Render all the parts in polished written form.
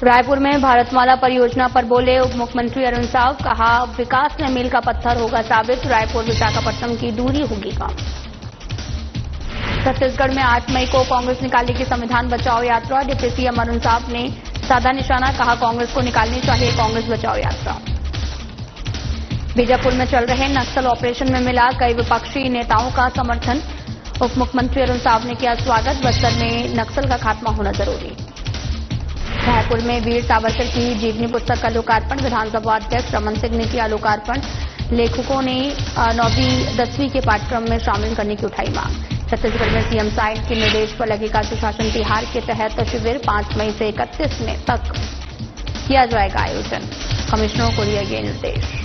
रायपुर में भारतमाला परियोजना पर बोले उप मुख्यमंत्री अरुण साव। कहा, विकास में मील का पत्थर होगा साबित, रायपुर विशाखापट्टनम की दूरी होगी कम। छत्तीसगढ़ में 8 मई को कांग्रेस निकालेगी संविधान बचाओ यात्रा। डिप्टी सीएम अरुण साव ने साधा निशाना। कहा, कांग्रेस को निकालनी चाहिए कांग्रेस बचाओ यात्रा। बीजापुर में चल रहे नक्सल ऑपरेशन में मिला कई विपक्षी नेताओं का समर्थन। उप मुख्यमंत्री अरुण साव ने किया स्वागत। बस्तर में नक्सल का खात्मा होना जरूरी। रायपुर में वीर सावरकर की जीवनी पुस्तक का लोकार्पण। विधानसभा अध्यक्ष रमन सिंह ने किया लोकार्पण। लेखकों ने 9वीं 10वीं के पाठ्यक्रम में शामिल करने की उठाई मांग। छत्तीसगढ़ में सीएम साइंस के निर्देश पर लगेगा सुशासन तिहार के तहत शिविर। 5 मई से 31 मई तक किया जाएगा आयोजन। कमिश्नरों को दिए गए निर्देश।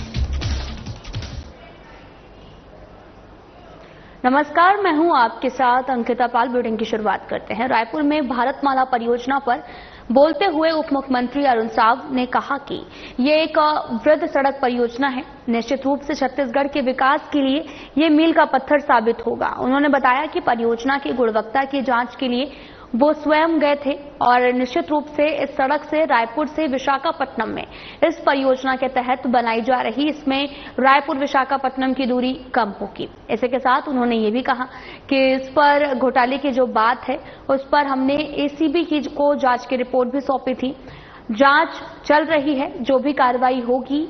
नमस्कार, मैं हूं आपके साथ अंकिता पाल। बुलेटिन की शुरुआत करते हैं। रायपुर में भारतमाला परियोजना पर बोलते हुए उप मुख्यमंत्री अरुण साव ने कहा कि ये एक वृहद सड़क परियोजना है। निश्चित रूप से छत्तीसगढ़ के विकास के लिए ये मील का पत्थर साबित होगा। उन्होंने बताया कि परियोजना की गुणवत्ता की जांच के लिए वो स्वयं गए थे और निश्चित रूप से इस सड़क से रायपुर से विशाखापट्टनम में इस परियोजना के तहत बनाई जा रही इसमें रायपुर विशाखापट्टनम की दूरी कम होगी। इसी के साथ उन्होंने ये भी कहा कि इस पर घोटाले की जो बात है उस पर हमने एसीबी को जांच की रिपोर्ट भी सौंपी थी। जांच चल रही है, जो भी कार्रवाई होगी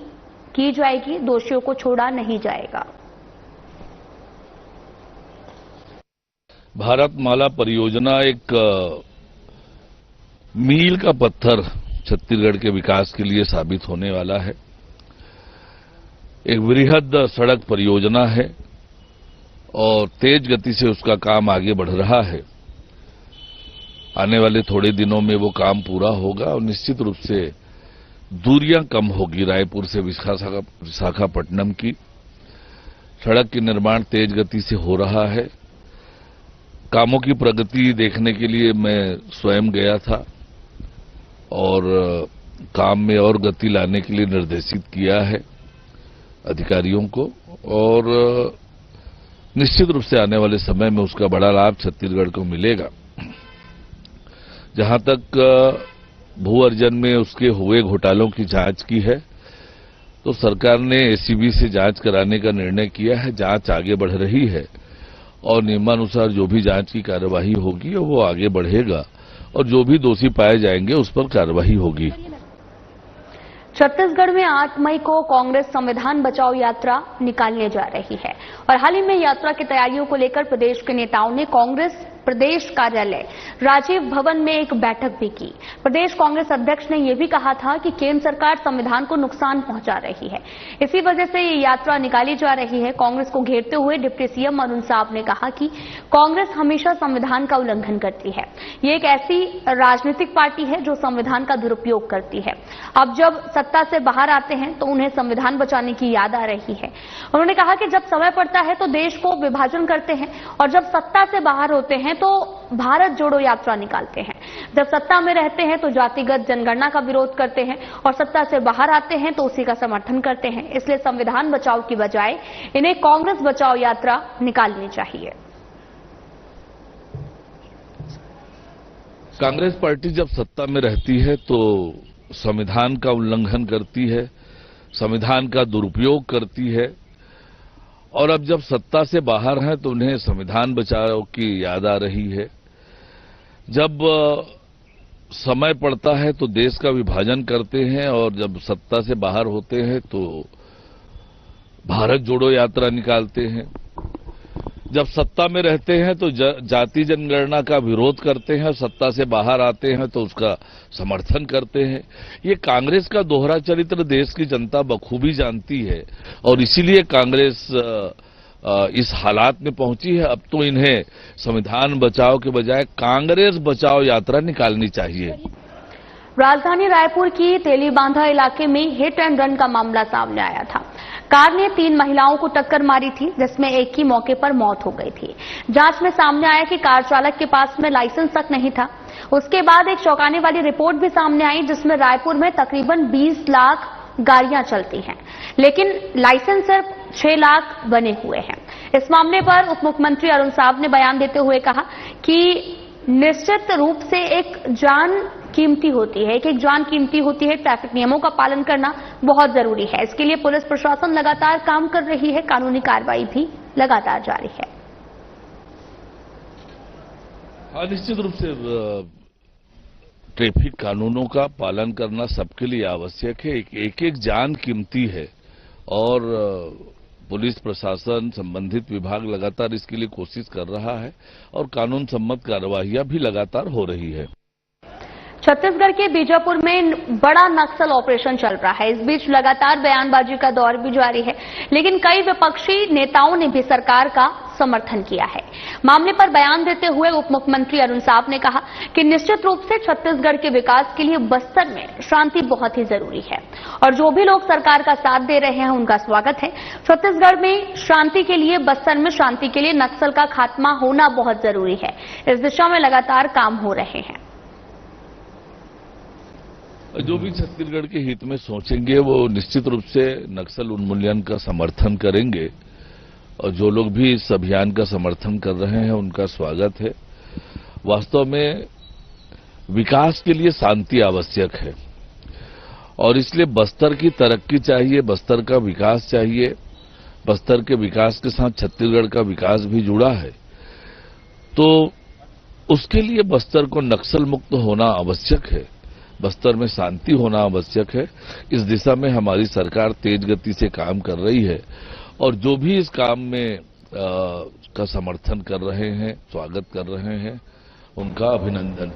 की जाएगी, दोषियों को छोड़ा नहीं जाएगा। भारतमाला परियोजना एक मील का पत्थर छत्तीसगढ़ के विकास के लिए साबित होने वाला है। एक वृहद सड़क परियोजना है और तेज गति से उसका काम आगे बढ़ रहा है। आने वाले थोड़े दिनों में वो काम पूरा होगा और निश्चित रूप से दूरियां कम होगी। रायपुर से विशाखापट्टनम की सड़क की निर्माण तेज गति से हो रहा है। कामों की प्रगति देखने के लिए मैं स्वयं गया था और काम में और गति लाने के लिए निर्देशित किया है अधिकारियों को और निश्चित रूप से आने वाले समय में उसका बड़ा लाभ छत्तीसगढ़ को मिलेगा। जहां तक भू अर्जन में उसके हुए घोटालों की जांच की है तो सरकार ने एसीबी से जांच कराने का निर्णय किया है। जांच आगे बढ़ रही है और नियमानुसार जो भी जांच की कार्यवाही होगी वो आगे बढ़ेगा और जो भी दोषी पाए जाएंगे उस पर कार्यवाही होगी। छत्तीसगढ़ में 8 मई को कांग्रेस संविधान बचाओ यात्रा निकालने जा रही है और हाल ही में यात्रा की तैयारियों को लेकर प्रदेश के नेताओं ने कांग्रेस प्रदेश कार्यालय राजीव भवन में एक बैठक भी की। प्रदेश कांग्रेस अध्यक्ष ने यह भी कहा था कि केंद्र सरकार संविधान को नुकसान पहुंचा रही है, इसी वजह से ये यात्रा निकाली जा रही है। कांग्रेस को घेरते हुए डिप्टी सीएम अरुण साव ने कहा कि कांग्रेस हमेशा संविधान का उल्लंघन करती है। ये एक ऐसी राजनीतिक पार्टी है जो संविधान का दुरुपयोग करती है। अब जब सत्ता से बाहर आते हैं तो उन्हें संविधान बचाने की याद आ रही है। उन्होंने कहा कि जब समय पड़ता है तो देश को विभाजन करते हैं और जब सत्ता से बाहर होते हैं तो भारत जोड़ो यात्रा निकालते हैं। जब सत्ता में रहते हैं तो जातिगत जनगणना का विरोध करते हैं और सत्ता से बाहर आते हैं तो उसी का समर्थन करते हैं। इसलिए संविधान बचाओ की बजाय इन्हें कांग्रेस बचाओ यात्रा निकालनी चाहिए। कांग्रेस पार्टी जब सत्ता में रहती है तो संविधान का उल्लंघन करती है, संविधान का दुरुपयोग करती है और अब जब सत्ता से बाहर हैं तो उन्हें संविधान बचाओ की याद आ रही है। जब समय पड़ता है तो देश का विभाजन करते हैं और जब सत्ता से बाहर होते हैं तो भारत जोड़ो यात्रा निकालते हैं। जब सत्ता में रहते हैं तो जाति जनगणना का विरोध करते हैं और सत्ता से बाहर आते हैं तो उसका समर्थन करते हैं। ये कांग्रेस का दोहरा चरित्र देश की जनता बखूबी जानती है और इसीलिए कांग्रेस इस हालात में पहुंची है। अब तो इन्हें संविधान बचाओ के बजाय कांग्रेस बचाओ यात्रा निकालनी चाहिए। राजधानी रायपुर की तेलीबांधा इलाके में हिट एंड रन का मामला सामने आया था। कार ने 3 महिलाओं को टक्कर मारी थी जिसमें एक की मौके पर मौत हो गई थी। जांच में सामने आया कि कार चालक के पास में लाइसेंस तक नहीं था। उसके बाद एक चौंकाने वाली रिपोर्ट भी सामने आई जिसमें रायपुर में तकरीबन 20 लाख गाड़ियां चलती हैं, लेकिन लाइसेंस सिर्फ 6 लाख बने हुए हैं। इस मामले पर उप मुख्यमंत्री अरुण साव ने बयान देते हुए कहा कि निश्चित रूप से एक जान कीमती होती है, एक एक जान कीमती होती है। ट्रैफिक नियमों का पालन करना बहुत जरूरी है। इसके लिए पुलिस प्रशासन लगातार काम कर रही है, कानूनी कार्रवाई भी लगातार जारी है। निश्चित रूप से ट्रैफिक कानूनों का पालन करना सबके लिए आवश्यक है। एक एक जान कीमती है और पुलिस प्रशासन, संबंधित विभाग लगातार इसके लिए कोशिश कर रहा है और कानून सम्मत कार्रवाइयां भी लगातार हो रही है। छत्तीसगढ़ के बीजापुर में बड़ा नक्सल ऑपरेशन चल रहा है। इस बीच लगातार बयानबाजी का दौर भी जारी है, लेकिन कई विपक्षी नेताओं ने भी सरकार का समर्थन किया है। मामले पर बयान देते हुए उप मुख्यमंत्री अरुण साव ने कहा कि निश्चित रूप से छत्तीसगढ़ के विकास के लिए बस्तर में शांति बहुत ही जरूरी है और जो भी लोग सरकार का साथ दे रहे हैं उनका स्वागत है। छत्तीसगढ़ में शांति के लिए, बस्तर में शांति के लिए नक्सल का खात्मा होना बहुत जरूरी है। इस दिशा में लगातार काम हो रहे हैं। जो भी छत्तीसगढ़ के हित में सोचेंगे वो निश्चित रूप से नक्सल उन्मूलन का समर्थन करेंगे और जो लोग भी इस अभियान का समर्थन कर रहे हैं उनका स्वागत है। वास्तव में विकास के लिए शांति आवश्यक है और इसलिए बस्तर की तरक्की चाहिए, बस्तर का विकास चाहिए। बस्तर के विकास के साथ छत्तीसगढ़ का विकास भी जुड़ा है, तो उसके लिए बस्तर को नक्सल मुक्त होना आवश्यक है, बस्तर में शांति होना आवश्यक है। इस दिशा में हमारी सरकार तेज गति से काम कर रही है और जो भी इस काम में का समर्थन कर रहे हैं, स्वागत कर रहे हैं, उनका अभिनंदन।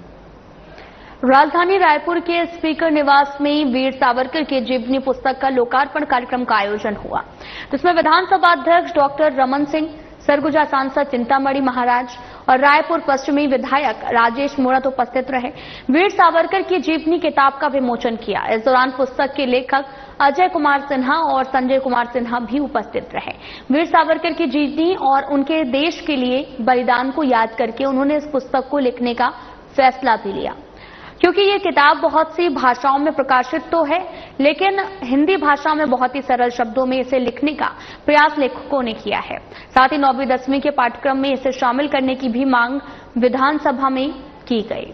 राजधानी रायपुर के स्पीकर निवास में वीर सावरकर की जीवनी पुस्तक का लोकार्पण कार्यक्रम का आयोजन हुआ, जिसमें विधानसभा अध्यक्ष डॉक्टर रमन सिंह, सरगुजा सांसद चिंतामणि महाराज और रायपुर पश्चिमी विधायक राजेश मूणत उपस्थित रहे। वीर सावरकर की जीवनी किताब का विमोचन किया। इस दौरान पुस्तक के लेखक अजय कुमार सिन्हा और संजय कुमार सिन्हा भी उपस्थित रहे। वीर सावरकर की जीवनी और उनके देश के लिए बलिदान को याद करके उन्होंने इस पुस्तक को लिखने का फैसला भी लिया, क्योंकि ये किताब बहुत सी भाषाओं में प्रकाशित तो है, लेकिन हिंदी भाषा में बहुत ही सरल शब्दों में इसे लिखने का प्रयास लेखकों ने किया है। साथ ही 9वीं 10वीं के पाठ्यक्रम में इसे शामिल करने की भी मांग विधानसभा में की गई।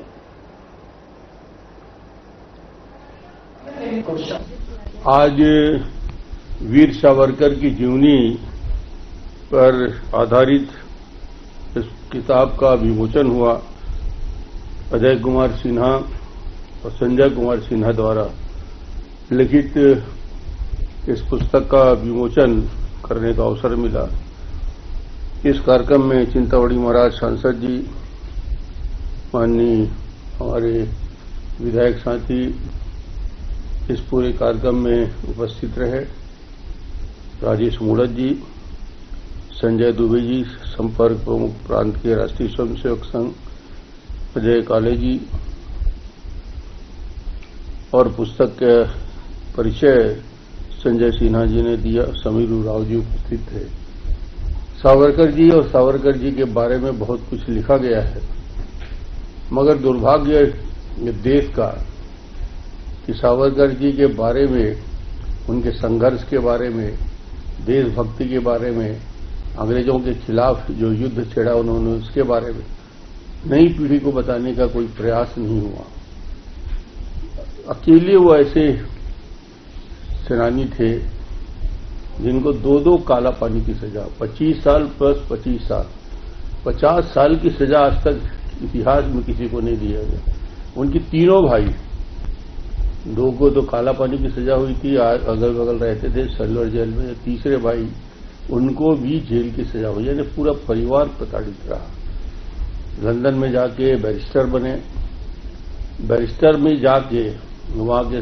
आज वीर सावरकर की जीवनी पर आधारित इस किताब का विमोचन हुआ। अजय कुमार सिन्हा और संजय कुमार सिन्हा द्वारा लिखित इस पुस्तक का विमोचन करने का अवसर मिला। इस कार्यक्रम में चिंतामणि महाराज सांसद जी, माननीय हमारे विधायक साथी इस पूरे कार्यक्रम में उपस्थित रहे। राजेश मूणत जी, संजय दुबे जी, संपर्क प्रमुख प्रांत के राष्ट्रीय स्वयंसेवक संघ अजय काले जी, और पुस्तक के परिचय संजय सिन्हा जी ने दिया। समीर राव जी उपस्थित थे। सावरकर जी और सावरकर जी के बारे में बहुत कुछ लिखा गया है, मगर दुर्भाग्य देश का कि सावरकर जी के बारे में, उनके संघर्ष के बारे में, देशभक्ति के बारे में, अंग्रेजों के खिलाफ जो युद्ध छेड़ा उन्होंने उसके बारे में नई पीढ़ी को बताने का कोई प्रयास नहीं हुआ। अकेले वो ऐसे सेनानी थे जिनको 2-2 काला पानी की सजा, 25 साल प्लस 25 साल, 50 साल की सजा आज तक इतिहास में किसी को नहीं दिया गया। उनकी तीनों भाई, 2 को तो काला पानी की सजा हुई थी, अगल बगल रहते थे सलवर जेल में। तीसरे भाई, उनको भी जेल की सजा हुई, यानी पूरा परिवार प्रताड़ित रहा। लंदन में जाके बैरिस्टर बने, बैरिस्टर में जाके वहां के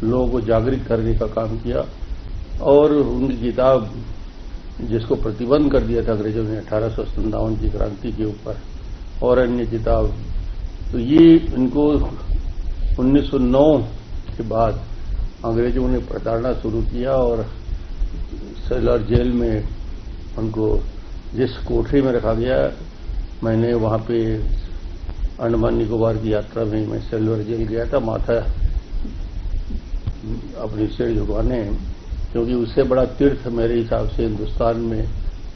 लोगों को जागृत करने का काम किया और उनकी किताब, जिसको प्रतिबंध कर दिया था अंग्रेजों ने 1857 की क्रांति के ऊपर, और अन्य किताब, तो ये इनको 1909 के बाद अंग्रेजों ने प्रताड़ना शुरू किया और सेलर जेल में उनको जिस कोठरी में रखा गया, मैंने वहां पे अंडमान निकोबार की यात्रा में मैं सेलवर जेल गया था, माथा अपनी सिर झुकाने, क्योंकि उससे बड़ा तीर्थ मेरे हिसाब से हिंदुस्तान में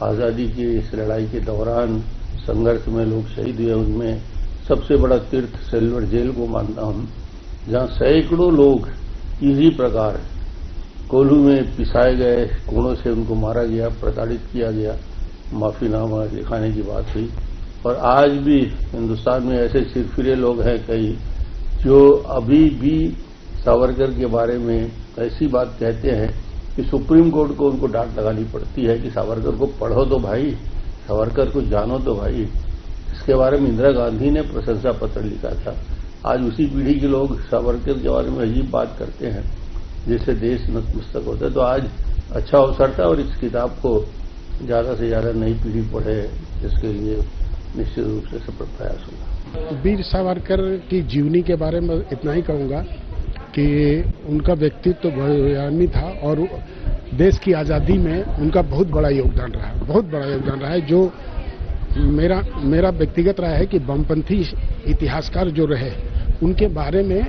आज़ादी की इस लड़ाई के दौरान संघर्ष में लोग शहीद हुए, उनमें सबसे बड़ा तीर्थ सेलुलर जेल को मानता हूं, जहां सैकड़ों लोग इसी प्रकार कोल्हू में पिसाए गए, कोड़ों से उनको मारा गया, प्रताड़ित किया गया, माफीनामा लिखाने की बात हुई। और आज भी हिंदुस्तान में ऐसे सिरफिरे लोग हैं कई जो अभी भी सावरकर के बारे में ऐसी बात कहते हैं कि सुप्रीम कोर्ट को उनको डांट लगानी पड़ती है कि सावरकर को पढ़ो तो भाई, सावरकर को जानो तो भाई। इसके बारे में इंदिरा गांधी ने प्रशंसा पत्र लिखा था। आज उसी पीढ़ी के लोग सावरकर के बारे में अजीब बात करते हैं जिससे देश नतमस्तक होता है। तो आज अच्छा अवसर था और इस किताब को ज्यादा से ज्यादा नई पीढ़ी पढ़े, इसके लिए निश्चित रूप से सफल प्रयास होगा। वीर सावरकर की जीवनी के बारे में इतना ही कहूंगा कि उनका व्यक्तित्व तो बहुआयामी था और देश की आज़ादी में उनका बहुत बड़ा योगदान रहा, बहुत बड़ा योगदान रहा है। जो मेरा व्यक्तिगत राय है कि वामपंथी इतिहासकार जो रहे उनके बारे में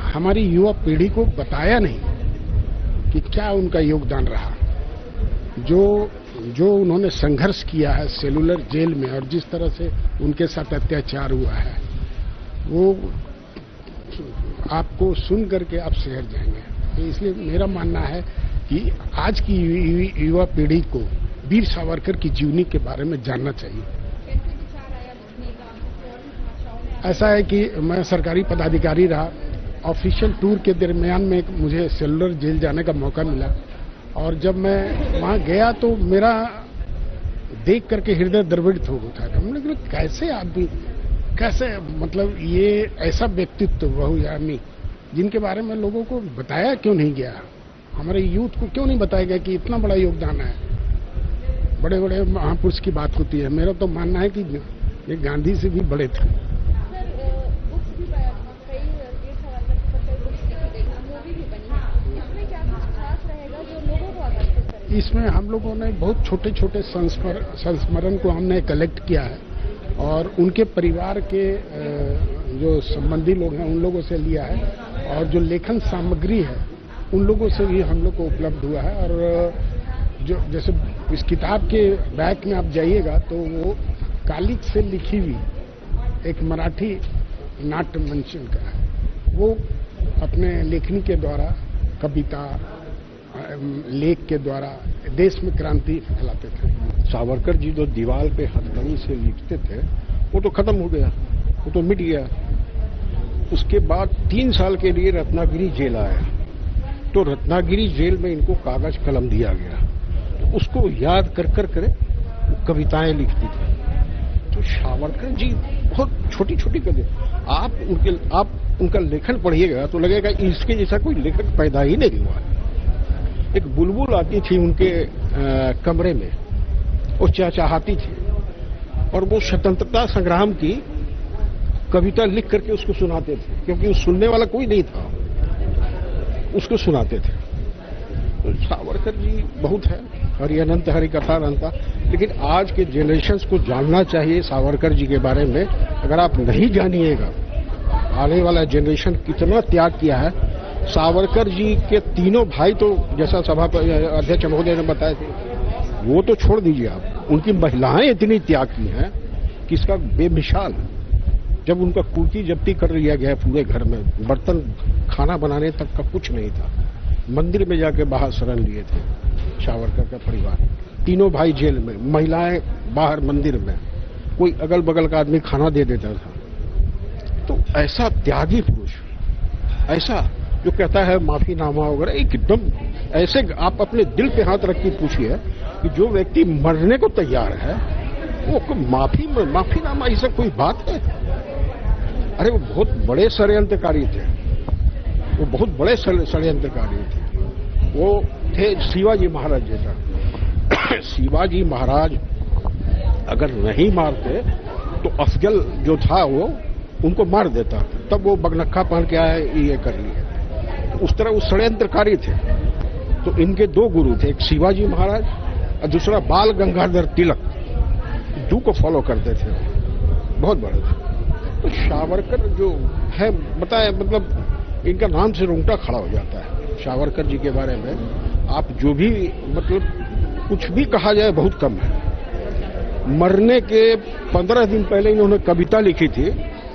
हमारी युवा पीढ़ी को बताया नहीं कि क्या उनका योगदान रहा। जो उन्होंने संघर्ष किया है सेलुलर जेल में और जिस तरह से उनके साथ अत्याचार हुआ है, वो आपको सुन करके आप शहर जाएंगे। इसलिए मेरा मानना है कि आज की युवा पीढ़ी को वीर सावरकर की जीवनी के बारे में जानना चाहिए। ऐसा है कि मैं सरकारी पदाधिकारी रहा, ऑफिशियल टूर के दरमियान में मुझे सेलुलर जेल जाने का मौका मिला और जब मैं वहां गया तो मेरा देख करके हृदय द्रवित हो उठा। हमने कहा कैसे आदमी, कैसे मतलब ये ऐसा व्यक्तित्व बहुआयामी जिनके बारे में लोगों को बताया क्यों नहीं गया, हमारे यूथ को क्यों नहीं बताया गया कि इतना बड़ा योगदान है। बड़े बड़े महापुरुष की बात होती है, मेरा तो मानना है कि ये गांधी से भी बड़े थे। इसमें हम लोगों ने बहुत छोटे छोटे संस्मरण को हमने कलेक्ट किया है और उनके परिवार के जो संबंधी लोग हैं उन लोगों से लिया है और जो लेखन सामग्री है उन लोगों से भी हम लोग को उपलब्ध हुआ है। और जो जैसे इस किताब के बैक में आप जाइएगा तो वो कालिक से लिखी हुई एक मराठी नाट्य मंचन का है। वो अपने लेखनी के द्वारा, कविता लेख के द्वारा देश में क्रांति फैलाते थे। सावरकर जी जो दीवार पे हथकड़ी से लिखते थे वो तो खत्म हो गया, वो तो मिट गया। उसके बाद 3 साल के लिए रत्नागिरी जेल आया, तो रत्नागिरी जेल में इनको कागज कलम दिया गया, तो उसको याद कर कविताएं लिखती थी। तो सावरकर जी बहुत छोटी छोटी कविता, आप उनका लेखन पढ़िएगा तो लगेगा इसके जैसा कोई लेखक पैदा ही नहीं हुआ। एक बुलबुल आती थी उनके कमरे में, वो चहचहाती थी और वो स्वतंत्रता संग्राम की कविता लिख करके उसको सुनाते थे, क्योंकि सुनने वाला कोई नहीं था, उसको सुनाते थे। तो सावरकर जी बहुत है, हरि अनंत हरि कथा अनंता। लेकिन आज के जनरेशन को जानना चाहिए सावरकर जी के बारे में। अगर आप नहीं जानिएगा आने वाला जनरेशन कितना त्याग किया है। सावरकर जी के तीनों भाई तो जैसा सभा अध्यक्ष महोदय ने बताया थे, वो तो छोड़ दीजिए आप, उनकी महिलाएं इतनी त्याग की हैं कि इसका बेमिसाल। जब उनका कुर्की जब्ती कर लिया गया पूरे घर में, बर्तन खाना बनाने तक का कुछ नहीं था, मंदिर में जाके बाहर शरण लिए थे सावरकर का परिवार। तीनों भाई जेल में, महिलाएं बाहर मंदिर में, कोई अगल बगल का आदमी खाना दे देता था। तो ऐसा त्यागी पुरुष, ऐसा जो कहता है माफीनामा वगैरह, एकदम ऐसे आप अपने दिल पे हाथ रख के पूछिए कि जो व्यक्ति मरने को तैयार है वो माफीनामा ऐसा कोई बात है? अरे वो बहुत बड़े षड्यंत्रकारी थे, वो बहुत बड़े षड्यंत्रकारी थे। वो थे शिवाजी महाराज जैसा। शिवाजी महाराज अगर नहीं मारते तो अफजल जो था वो उनको मार देता, तब वो बगनक्खा पहन के आए ये कर लिए। उस तरह वो षड्यंत्रकारी थे। तो इनके 2 गुरु थे, एक शिवाजी महाराज और दूसरा बाल गंगाधर तिलक, दो को फॉलो करते थे, बहुत बड़े थे। तो सावरकर जो है बताए, मतलब इनका नाम से रोंगटा खड़ा हो जाता है। सावरकर जी के बारे में आप जो भी मतलब कुछ भी कहा जाए बहुत कम है। मरने के 15 दिन पहले इन्होंने कविता लिखी थी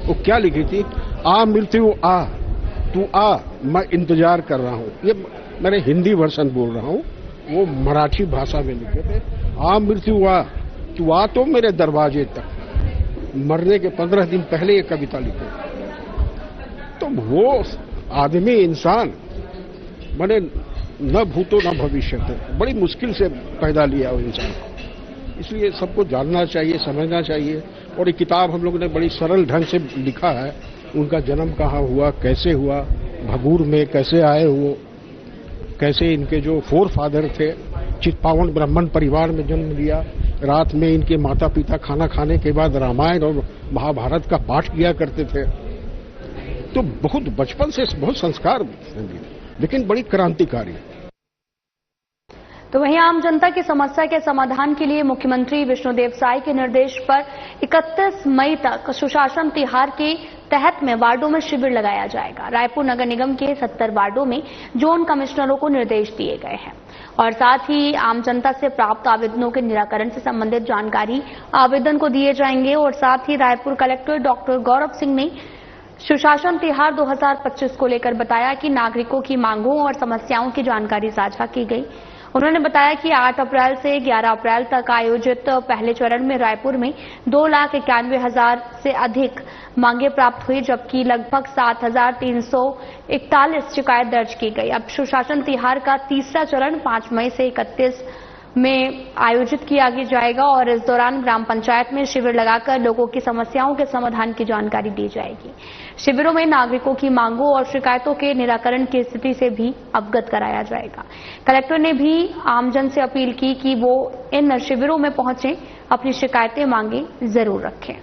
वो क्या लिखी थी? आ मृत्यु आ, तू आ, मैं इंतजार कर रहा हूं। ये मैंने हिंदी वर्जन बोल रहा हूं, वो मराठी भाषा में लिखे थे। आ मृत्यु आ, तू आ तो मेरे दरवाजे तक। मरने के 15 दिन पहले ये कविता लिखी। तो वो आदमी, इंसान मैंने न भूतो न भविष्य, बड़ी मुश्किल से पैदा लिया वो इंसान को। इसलिए सबको जानना चाहिए, समझना चाहिए। और ये किताब हम लोगों ने बड़ी सरल ढंग से लिखा है। उनका जन्म कहाँ हुआ, कैसे हुआ, भगूर में कैसे आए वो, कैसे इनके जो फोर फादर थे, चित्पावन ब्राह्मण परिवार में जन्म लिया। रात में इनके माता पिता खाना खाने के बाद रामायण और महाभारत का पाठ किया करते थे। तो बहुत बचपन से बहुत संस्कार, लेकिन बड़ी क्रांतिकारी। तो वहीं आम जनता की समस्या के समाधान के लिए मुख्यमंत्री विष्णुदेव साय के निर्देश पर 31 मई तक सुशासन तिहार के तहत में वार्डों में शिविर लगाया जाएगा। रायपुर नगर निगम के 70 वार्डों में जोन कमिश्नरों को निर्देश दिए गए हैं और साथ ही आम जनता से प्राप्त आवेदनों के निराकरण से संबंधित जानकारी आवेदन को दिए जाएंगे। और साथ ही रायपुर कलेक्टर डॉक्टर गौरव सिंह ने सुशासन तिहार 2025 को लेकर बताया कि नागरिकों की मांगों और समस्याओं की जानकारी साझा की गई। उन्होंने बताया कि 8 अप्रैल से 11 अप्रैल तक आयोजित पहले चरण में रायपुर में 2,91,000 से अधिक मांगे प्राप्त हुई, जबकि लगभग 7,341 शिकायत दर्ज की गई। अब सुशासन तिहार का तीसरा चरण 5 मई से 31 में आयोजित किया जाएगा और इस दौरान ग्राम पंचायत में शिविर लगाकर लोगों की समस्याओं के समाधान की जानकारी दी जाएगी। शिविरों में नागरिकों की मांगों और शिकायतों के निराकरण की स्थिति से भी अवगत कराया जाएगा। कलेक्टर ने भी आमजन से अपील की कि वो इन शिविरों में पहुंचे, अपनी शिकायतें मांगे जरूर रखें।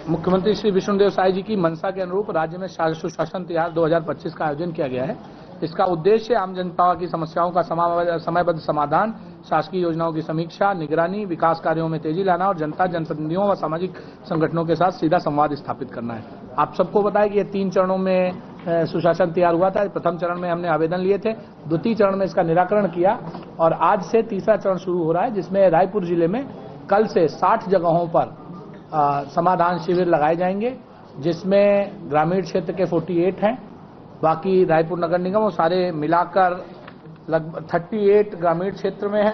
मुख्यमंत्री श्री विष्णुदेव साय जी की मंशा के अनुरूप राज्य में सुशासन तिहार 2025 का आयोजन किया गया है। इसका उद्देश्य आम जनता की समस्याओं का समयबद्ध समाधान, शासकीय योजनाओं की समीक्षा, निगरानी, विकास कार्यों में तेजी लाना और जनता, जनप्रतिनिधियों व सामाजिक संगठनों के साथ सीधा संवाद स्थापित करना है। आप सबको बताया कि ये 3 चरणों में सुशासन तिहार हुआ था। प्रथम चरण में हमने आवेदन लिए थे, द्वितीय चरण में इसका निराकरण किया और आज से तीसरा चरण शुरू हो रहा है, जिसमें रायपुर जिले में कल से 60 जगहों पर समाधान शिविर लगाए जाएंगे, जिसमें ग्रामीण क्षेत्र के 48 हैं, बाकी रायपुर नगर निगम और सारे मिलाकर लगभग 38 ग्रामीण क्षेत्र में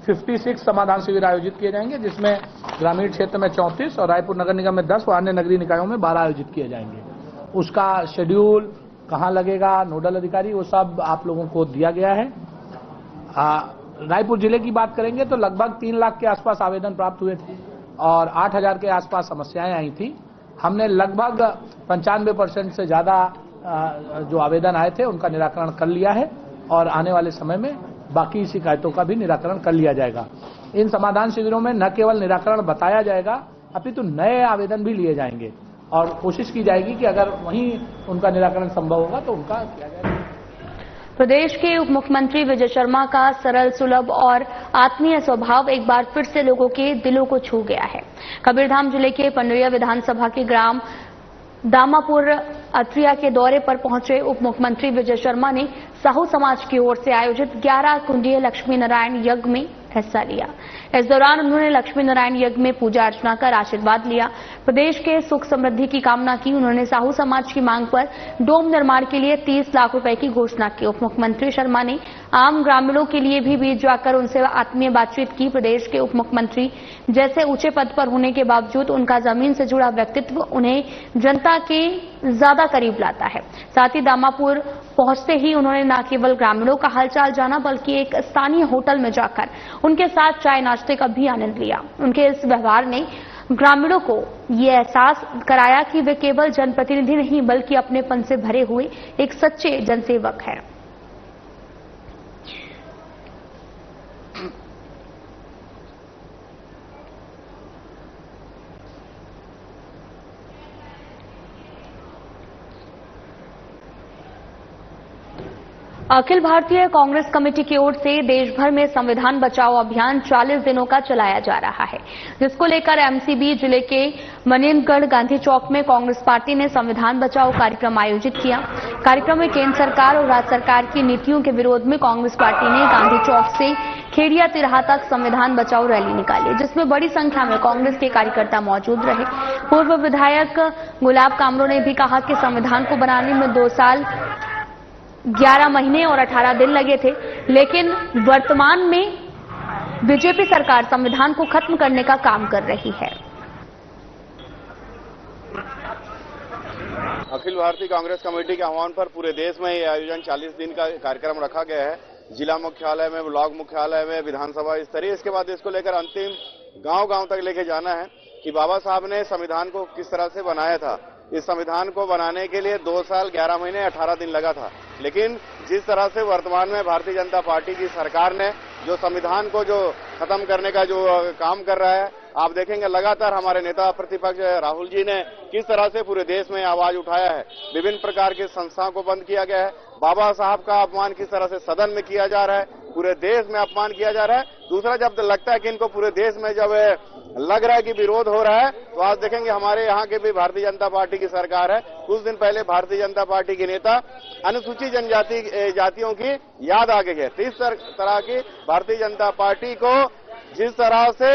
56 समाधान शिविर आयोजित किए जाएंगे, जिसमें ग्रामीण क्षेत्र में 34 और रायपुर नगर निगम में 10 और अन्य नगरीय निकायों में 12 आयोजित किए जाएंगे। उसका शेड्यूल कहाँ लगेगा, नोडल अधिकारी, वो सब आप लोगों को दिया गया है। रायपुर जिले की बात करेंगे तो लगभग 3 लाख के आसपास आवेदन प्राप्त हुए थे और 8,000 के आसपास समस्याएं आई थी। हमने लगभग 95% से ज्यादा जो आवेदन आए थे उनका निराकरण कर लिया है और आने वाले समय में बाकी शिकायतों का भी निराकरण कर लिया जाएगा। इन समाधान शिविरों में न केवल निराकरण बताया जाएगा, अपितु नए आवेदन भी लिए जाएंगे और कोशिश की जाएगी कि अगर वहीं उनका निराकरण संभव होगा तो उनका किया जाएगा। प्रदेश के उप मुख्यमंत्री विजय शर्मा का सरल, सुलभ और आत्मीय स्वभाव एक बार फिर से लोगों के दिलों को छू गया है। कबीरधाम जिले के पंडरिया विधानसभा के ग्राम दामापुर अत्रिया के दौरे पर पहुंचे उप मुख्यमंत्री विजय शर्मा ने साहू समाज की ओर से आयोजित 11 कुंडीय लक्ष्मी नारायण यज्ञ में हिस्सा लिया। इस दौरान उन्होंने लक्ष्मी नारायण यज्ञ में पूजा अर्चना कर आशीर्वाद लिया। प्रदेश के सुख समृद्धि की कामना की। उन्होंने साहू समाज की मांग पर डोम निर्माण के लिए 30 लाख रुपए की घोषणा की। उप मुख्यमंत्री शर्मा ने आम ग्रामीणों के लिए भी बीच जाकर उनसे आत्मीय बातचीत की। प्रदेश के उप मुख्यमंत्री जैसे ऊंचे पद पर होने के बावजूद उनका जमीन से जुड़ा व्यक्तित्व उन्हें जनता के ज्यादा करीब लाता है। साथ ही दामापुर पहुंचते ही उन्होंने न केवल ग्रामीणों का हालचाल जाना बल्कि एक स्थानीय होटल में जाकर उनके साथ चाय नाश्ते का भी आनंद लिया। उनके इस व्यवहार ने ग्रामीणों को ये एहसास कराया कि वे केवल जनप्रतिनिधि नहीं बल्कि अपनेपन से भरे हुए एक सच्चे जनसेवक हैं। अखिल भारतीय कांग्रेस कमेटी की ओर से देश भर में संविधान बचाओ अभियान 40 दिनों का चलाया जा रहा है, जिसको लेकर एमसीबी जिले के मनेनगढ़ गांधी चौक में कांग्रेस पार्टी ने संविधान बचाओ कार्यक्रम आयोजित किया। कार्यक्रम में केंद्र सरकार और राज्य सरकार की नीतियों के विरोध में कांग्रेस पार्टी ने गांधी चौक से खेड़िया तिराहा तक संविधान बचाओ रैली निकाली, जिसमें बड़ी संख्या में कांग्रेस के कार्यकर्ता मौजूद रहे। पूर्व विधायक गुलाब कामरो ने भी कहा कि संविधान को बनाने में 2 साल 11 महीने और 18 दिन लगे थे, लेकिन वर्तमान में बीजेपी सरकार संविधान को खत्म करने का काम कर रही है। अखिल भारतीय कांग्रेस कमेटी के आह्वान पर पूरे देश में ये आयोजन 40 दिन का कार्यक्रम रखा गया है। जिला मुख्यालय में, ब्लॉक मुख्यालय में, विधानसभा स्तरीय, इसके बाद इसको लेकर अंतिम गांव-गांव तक लेके जाना है कि बाबा साहब ने संविधान को किस तरह से बनाया था। इस संविधान को बनाने के लिए 2 साल 11 महीने 18 दिन लगा था, लेकिन जिस तरह से वर्तमान में भारतीय जनता पार्टी की सरकार ने जो संविधान को जो खत्म करने का जो काम कर रहा है, आप देखेंगे लगातार हमारे नेता प्रतिपक्ष राहुल जी ने किस तरह से पूरे देश में आवाज उठाया है। विभिन्न प्रकार की संस्थाओं को बंद किया गया है। बाबा साहब का अपमान किस तरह से सदन में किया जा रहा है, पूरे देश में अपमान किया जा रहा है। दूसरा, जब लगता है कि इनको पूरे देश में जब लग रहा है कि विरोध हो रहा है, तो आज देखेंगे हमारे यहाँ के भी भारतीय जनता पार्टी की सरकार है। कुछ दिन पहले भारतीय जनता पार्टी के नेता अनुसूचित जनजाति जातियों की याद आ गई है। तो इस तरह की भारतीय जनता पार्टी को जिस तरह से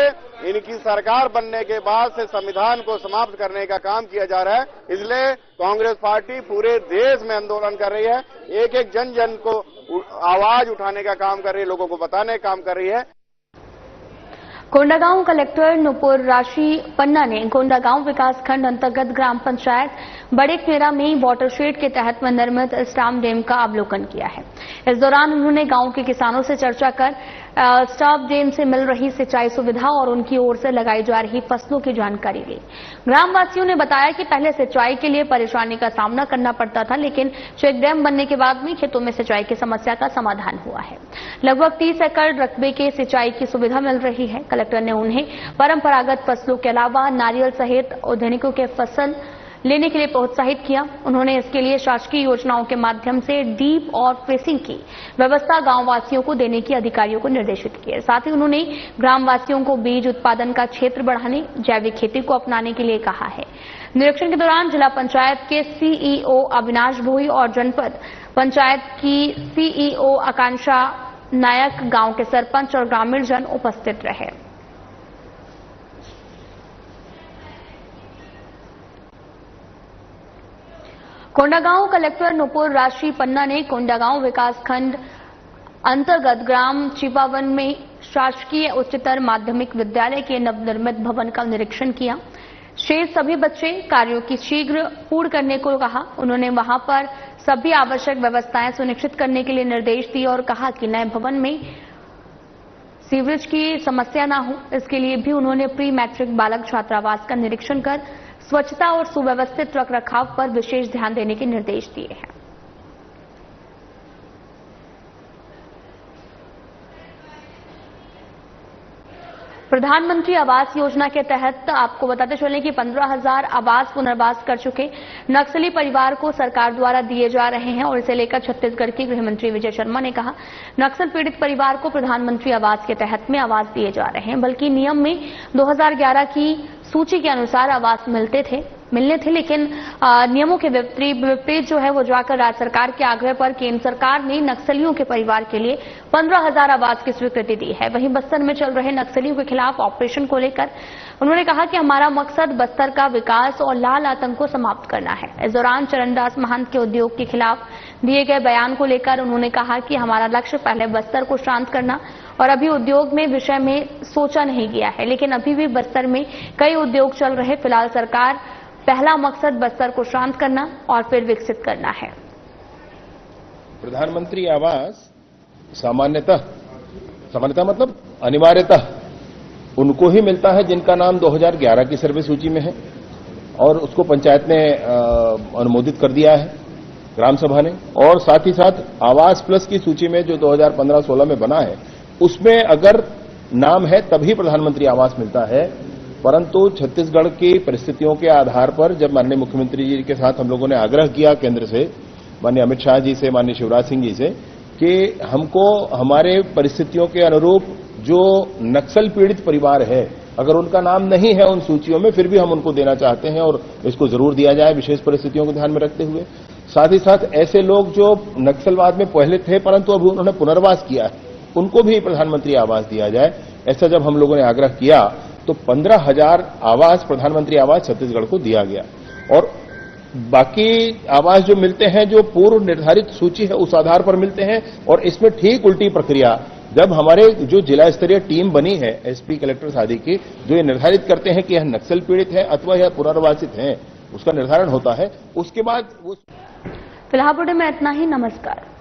इनकी सरकार बनने के बाद से संविधान को समाप्त करने का काम किया जा रहा है, इसलिए कांग्रेस पार्टी पूरे देश में आंदोलन कर रही है। एक एक जन जन को आवाज उठाने का काम कर रही है, लोगों को बताने का काम कर रही है। कोंडागांव कलेक्टर नुपुर राशि पन्ना ने कोंडागांव विकासखंड अंतर्गत ग्राम पंचायत बड़े खेरा में वाटरशेड के तहत निर्मित स्टाम डैम का अवलोकन किया है। इस दौरान उन्होंने गांव के किसानों से चर्चा कर स्टाम डैम से मिल रही सिंचाई सुविधा और उनकी ओर से लगाई जा रही फसलों की जानकारी ली। ग्रामवासियों ने बताया कि पहले सिंचाई के लिए परेशानी का सामना करना पड़ता था, लेकिन चेक डैम बनने के बाद में खेतों में सिंचाई की समस्या का समाधान हुआ है। लगभग 30 एकड़ रकबे के सिंचाई की सुविधा मिल रही है। कलेक्टर ने उन्हें परंपरागत फसलों के अलावा नारियल सहित औद्योगिकों के फसल लेने के लिए प्रोत्साहित किया। उन्होंने इसके लिए शासकीय योजनाओं के माध्यम से डीप और फेसिंग की व्यवस्था गांववासियों को देने की अधिकारियों को निर्देशित किए। साथ ही उन्होंने ग्रामवासियों को बीज उत्पादन का क्षेत्र बढ़ाने, जैविक खेती को अपनाने के लिए कहा है। निरीक्षण के दौरान जिला पंचायत के सीईओ अविनाश भोई और जनपद पंचायत की सीईओ आकांक्षा नायक, गांव के सरपंच और ग्रामीण जन उपस्थित रहे। कोंडागांव कलेक्टर नुपुर राशि पन्ना ने कोंडागांव विकासखंड अंतर्गत ग्राम चिपावन में शासकीय उच्चतर माध्यमिक विद्यालय के नवनिर्मित भवन का निरीक्षण किया। शेष सभी बच्चे कार्यों की शीघ्र पूर्ण करने को कहा। उन्होंने वहां पर सभी आवश्यक व्यवस्थाएं सुनिश्चित करने के लिए निर्देश दिए और कहा कि नए भवन में सीवरेज की समस्या न हो, इसके लिए भी उन्होंने प्री मैट्रिक बालक छात्रावास का निरीक्षण कर स्वच्छता और सुव्यवस्थित रखरखाव पर विशेष ध्यान देने के निर्देश दिए हैं। प्रधानमंत्री आवास योजना के तहत आपको बताते चलें कि 15,000 आवास पुनर्वास कर चुके नक्सली परिवार को सरकार द्वारा दिए जा रहे हैं और इसे लेकर छत्तीसगढ़ के गृह मंत्री विजय शर्मा ने कहा, नक्सल पीड़ित परिवार को प्रधानमंत्री आवास के तहत में आवास दिए जा रहे हैं। बल्कि नियम में 2011 की सूची के अनुसार आवास मिलने थे, लेकिन नियमों के विपरीत जो है वो जाकर राज्य सरकार के आग्रह पर केंद्र सरकार ने नक्सलियों के परिवार के लिए 15,000 आवास की स्वीकृति दी है। वहीं बस्तर में चल रहे नक्सलियों के खिलाफ ऑपरेशन को लेकर उन्होंने कहा कि हमारा मकसद बस्तर का विकास और लाल आतंक को समाप्त करना है। इस दौरान चरणदास महंत के उद्योग के खिलाफ दिए गए बयान को लेकर उन्होंने कहा कि हमारा लक्ष्य पहले बस्तर को शांत करना और अभी उद्योग में विषय में सोचा नहीं गया है, लेकिन अभी भी बस्तर में कई उद्योग चल रहे। फिलहाल सरकार पहला मकसद बस्तर को शांत करना और फिर विकसित करना है। प्रधानमंत्री आवास सामान्यतः मतलब अनिवार्यतः उनको ही मिलता है जिनका नाम 2011 की सर्वे सूची में है और उसको पंचायत ने अनुमोदित कर दिया है, ग्राम सभा ने। और साथ ही साथ आवास प्लस की सूची में जो 2015-16 में बना है, उसमें अगर नाम है तभी प्रधानमंत्री आवास मिलता है। परंतु छत्तीसगढ़ की परिस्थितियों के आधार पर जब माननीय मुख्यमंत्री जी के साथ हम लोगों ने आग्रह किया केंद्र से, माननीय अमित शाह जी से, माननीय शिवराज सिंह जी से, कि हमको हमारे परिस्थितियों के अनुरूप जो नक्सल पीड़ित परिवार है, अगर उनका नाम नहीं है उन सूचियों में, फिर भी हम उनको देना चाहते हैं और इसको जरूर दिया जाए विशेष परिस्थितियों को ध्यान में रखते हुए। साथ ही साथ ऐसे लोग जो नक्सलवाद में पहले थे परंतु अब उन्होंने पुनर्वास किया है, उनको भी प्रधानमंत्री आवास दिया जाए। ऐसा जब हम लोगों ने आग्रह किया तो 15,000 आवास प्रधानमंत्री आवास छत्तीसगढ़ को दिया गया और बाकी आवास जो मिलते हैं जो पूर्व निर्धारित सूची है उस आधार पर मिलते हैं। और इसमें ठीक उल्टी प्रक्रिया जब हमारे जो जिला स्तरीय टीम बनी है एसपी कलेक्टर आदि की, जो ये निर्धारित करते हैं कि यह नक्सल पीड़ित है अथवा यह पुनर्वासित है, उसका निर्धारण होता है, उसके बाद फिलहाल बुलेटिन में इतना ही। नमस्कार।